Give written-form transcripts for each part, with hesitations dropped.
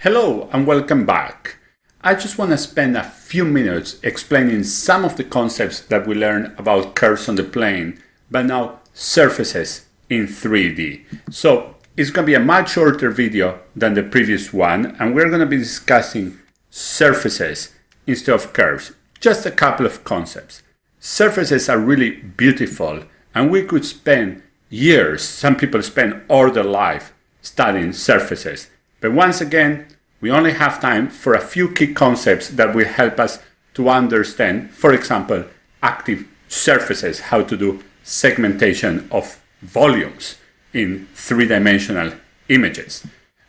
Hello and welcome back. I just want to spend a few minutes explaining some of the concepts that we learned about curves on the plane, but now surfaces in 3D. So it's going to be a much shorter video than the previous one, and we're going to be discussing surfaces instead of curves. Just a couple of concepts. Surfaces are really beautiful, and we could spend years, some people spend all their life studying surfaces. But once again, we only have time for a few key concepts that will help us to understand, for example, active surfaces, how to do segmentation of volumes in three-dimensional images.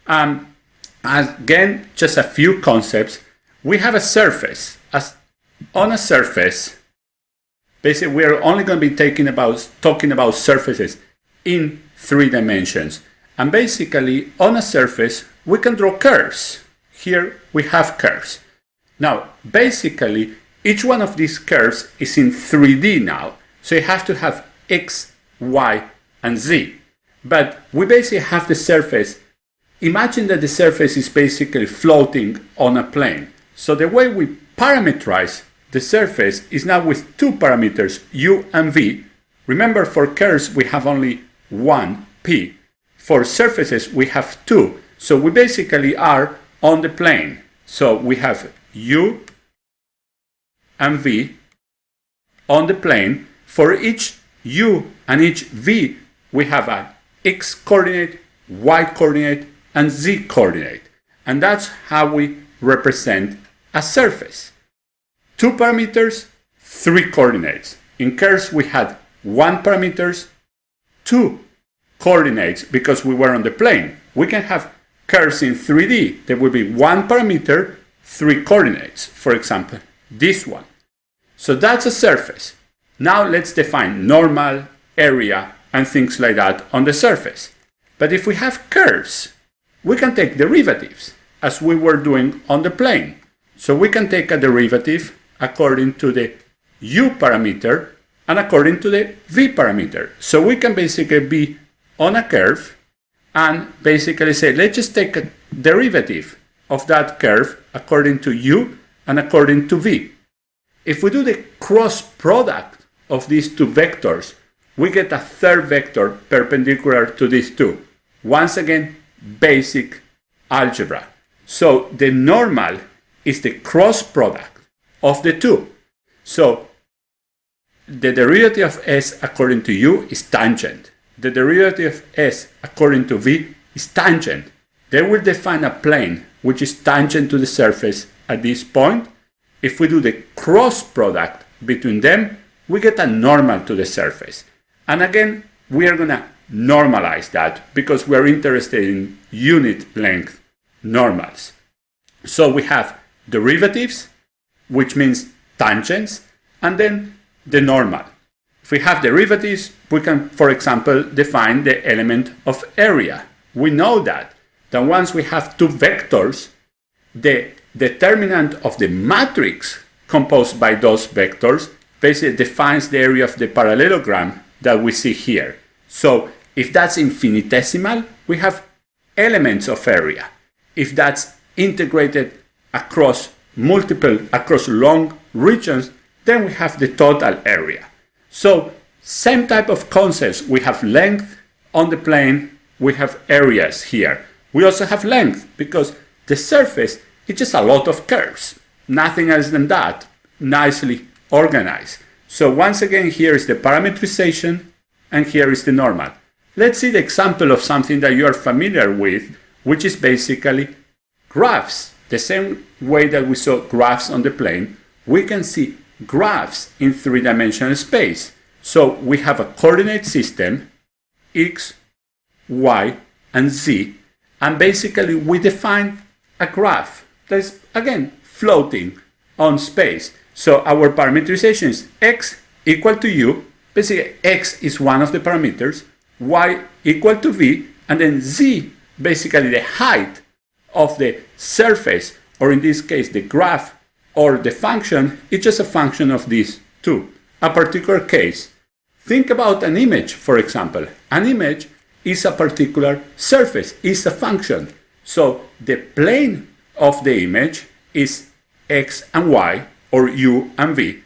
Again, just a few concepts. We have a surface. On a surface, basically we're only going to be talking about surfaces in 3 dimensions. And basically, on a surface, we can draw curves. Here we have curves. Now, basically, each one of these curves is in 3D now. So you have to have X, Y, and Z. But we basically have the surface. Imagine that the surface is basically floating on a plane. So the way we parameterize the surface is now with two parameters, U and V. Remember, for curves, we have only one, P. For surfaces, we have two. So we basically are on the plane. So we have U and V on the plane. For each U and each V, we have an X coordinate, Y coordinate, and Z coordinate. And that's how we represent a surface. 2 parameters, 3 coordinates. In curves, we had 1 parameters, 2 coordinates because we were on the plane. We can have curves in 3D. There will be 1 parameter, 3 coordinates. For example, this one. So that's a surface. Now let's define normal, area, and things like that on the surface. But if we have curves, we can take derivatives as we were doing on the plane. So we can take a derivative according to the U parameter and according to the V parameter. So we can basically be on a curve and basically say, let's just take a derivative of that curve according to U and according to V. If we do the cross product of these two vectors, we get a third vector perpendicular to these two. Once again, basic algebra. So the normal is the cross product of the two. So the derivative of S according to U is tangent. The derivative of S according to V is tangent. They will define a plane which is tangent to the surface at this point. If we do the cross product between them, we get a normal to the surface. And again, we are going to normalize that because we're interested in unit length normals. So we have derivatives, which means tangents, and then the normal. If we have derivatives, we can, for example, define the element of area. We know that once we have two vectors, the determinant of the matrix composed by those vectors basically defines the area of the parallelogram that we see here. So if that's infinitesimal, we have elements of area. If that's integrated across long regions, then we have the total area. So same type of concepts. We have length on the plane, we have areas here. We also have length because the surface is just a lot of curves. Nothing else than that, nicely organized. So once again, here is the parameterization and here is the normal. Let's see the example of something that you are familiar with, which is basically graphs. The same way that we saw graphs on the plane, we can see graphs in 3-dimensional space. So we have a coordinate system, X, Y, and Z, and basically we define a graph that's, again, floating on space. So our parameterization is X equal to U, basically X is one of the parameters, Y equal to V, and then Z, basically the height of the surface, or in this case the graph, or the function, it's just a function of these two. A particular case. Think about an image, for example. An image is a particular surface, is a function. So the plane of the image is x and y, or u and v.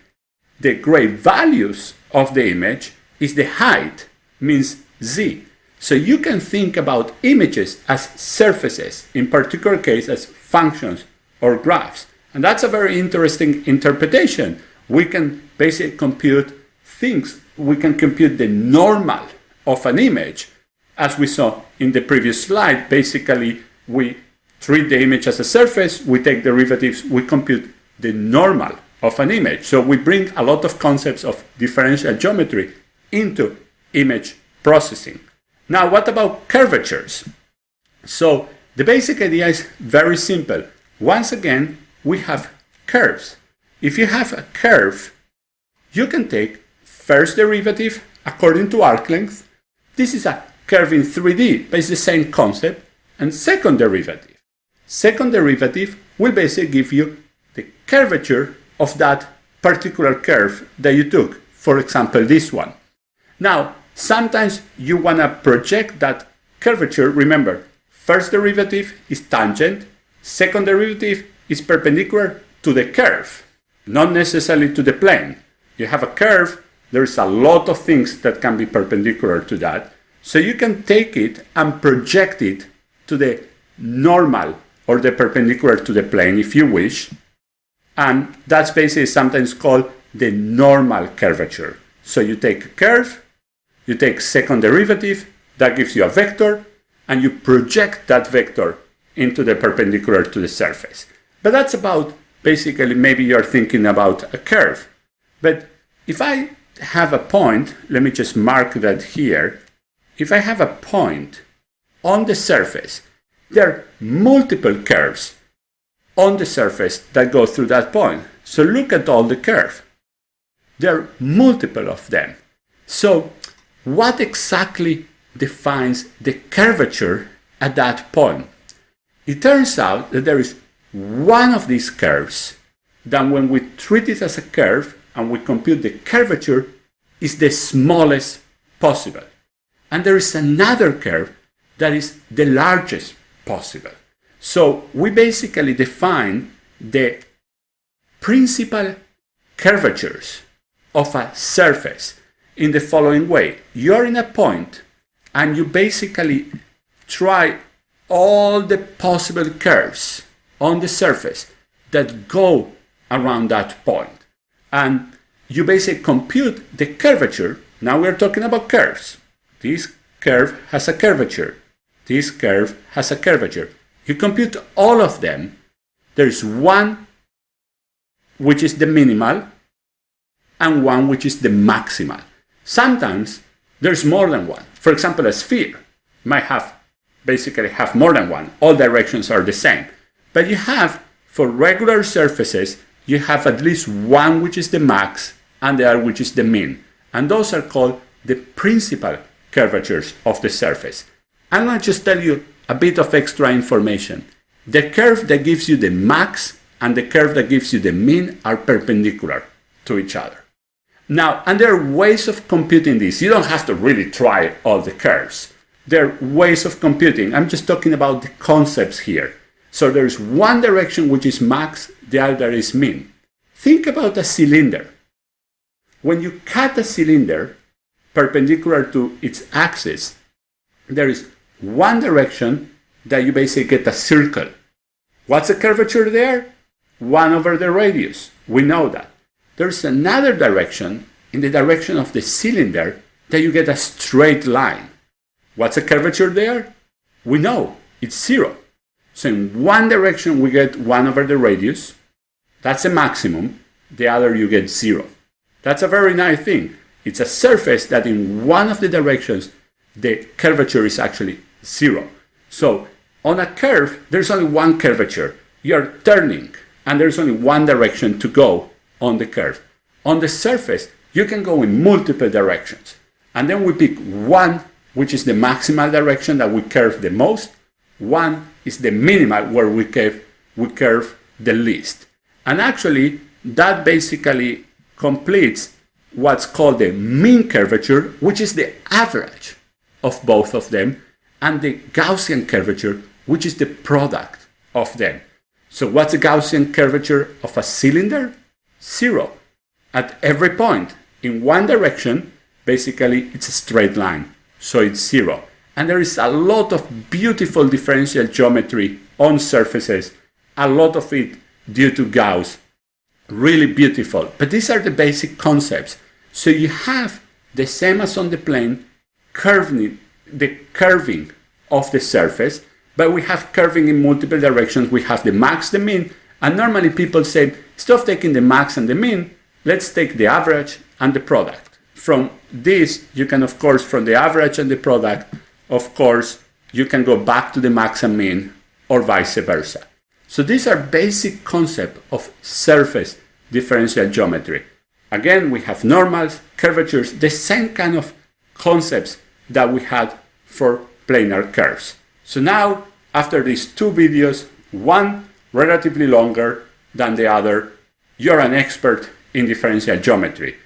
The gray values of the image is the height, means z. So you can think about images as surfaces, in particular case as functions or graphs. And that's a very interesting interpretation. We can basically compute things. We can compute the normal of an image. As we saw in the previous slide, basically we treat the image as a surface, we take derivatives, we compute the normal of an image. So we bring a lot of concepts of differential geometry into image processing. Now, what about curvatures? So the basic idea is very simple. Once again, we have curves. If you have a curve, you can take first derivative according to arc length. This is a curve in 3D, but it's the same concept. And second derivative. Second derivative will basically give you the curvature of that particular curve that you took. For example, this one. Now, sometimes you want to project that curvature. Remember, first derivative is tangent. Second derivative is perpendicular to the curve, not necessarily to the plane. You have a curve, there's a lot of things that can be perpendicular to that. So you can take it and project it to the normal or the perpendicular to the plane if you wish. And that's basically sometimes called the normal curvature. So you take a curve, you take second derivative, that gives you a vector, and you project that vector into the perpendicular to the surface. But that's about, basically, maybe you're thinking about a curve. But if I have a point, let me just mark that here. If I have a point on the surface, there are multiple curves on the surface that go through that point. So look at all the curves. There are multiple of them. So what exactly defines the curvature at that point? It turns out that there is one of these curves that when we treat it as a curve and we compute the curvature is the smallest possible. And there is another curve that is the largest possible. So we basically define the principal curvatures of a surface in the following way. You're in a point and you basically try all the possible curves on the surface that go around that point. And you basically compute the curvature. Now we're talking about curves. This curve has a curvature. This curve has a curvature. You compute all of them. There's one which is the minimal and one which is the maximal. Sometimes there's more than one. For example, a sphere might basically have more than one. All directions are the same. But you have, for regular surfaces, you have at least one which is the max and the other which is the min. And those are called the principal curvatures of the surface. I'm going to just tell you a bit of extra information. The curve that gives you the max and the curve that gives you the min are perpendicular to each other. Now, and there are ways of computing this. You don't have to really try all the curves. There are ways of computing. I'm just talking about the concepts here. So there's one direction which is max, the other is min. Think about a cylinder. When you cut a cylinder perpendicular to its axis, there is one direction that you basically get a circle. What's the curvature there? 1 over the radius. We know that. There's another direction, in the direction of the cylinder, that you get a straight line. What's the curvature there? We know, it's 0. So in one direction we get 1 over the radius. That's a maximum. The other you get 0. That's a very nice thing. It's a surface that in one of the directions the curvature is actually 0. So on a curve, there's only one curvature. You're turning, and there's only one direction to go on the curve. On the surface, you can go in multiple directions. And then we pick one, which is the maximal direction that we curve the most. One is the minimal, where we curve the least. And actually, that basically completes what's called the mean curvature, which is the average of both of them, and the Gaussian curvature, which is the product of them. So what's the Gaussian curvature of a cylinder? 0. At every point in one direction, basically it's a straight line, so it's 0. And there is a lot of beautiful differential geometry on surfaces, a lot of it due to Gauss. Really beautiful. But these are the basic concepts. So you have the same as on the plane, the curving of the surface, but we have curving in multiple directions. We have the max, the mean, and normally people say, instead of taking the max and the mean, let's take the average and the product. From this, you can, of course, from the average and the product, of course, you can go back to the max and mean, or vice versa. So these are basic concepts of surface differential geometry. Again, we have normals, curvatures, the same kind of concepts that we had for planar curves. So now, after these two videos, one relatively longer than the other, you're an expert in differential geometry.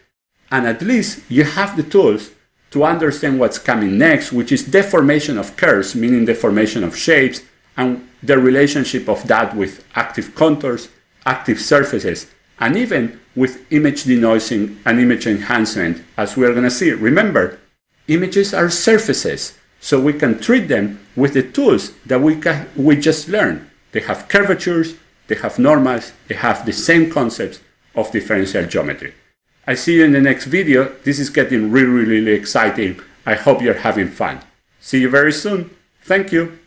And at least you have the tools to understand what's coming next, which is deformation of curves, meaning deformation of shapes, and the relationship of that with active contours, active surfaces, and even with image denoising and image enhancement, as we're going to see. Remember, images are surfaces, so we can treat them with the tools that we just learned. They have curvatures, they have normals, they have the same concepts of differential geometry. I see you in the next video. This is getting really, really exciting. I hope you're having fun. See you very soon. Thank you.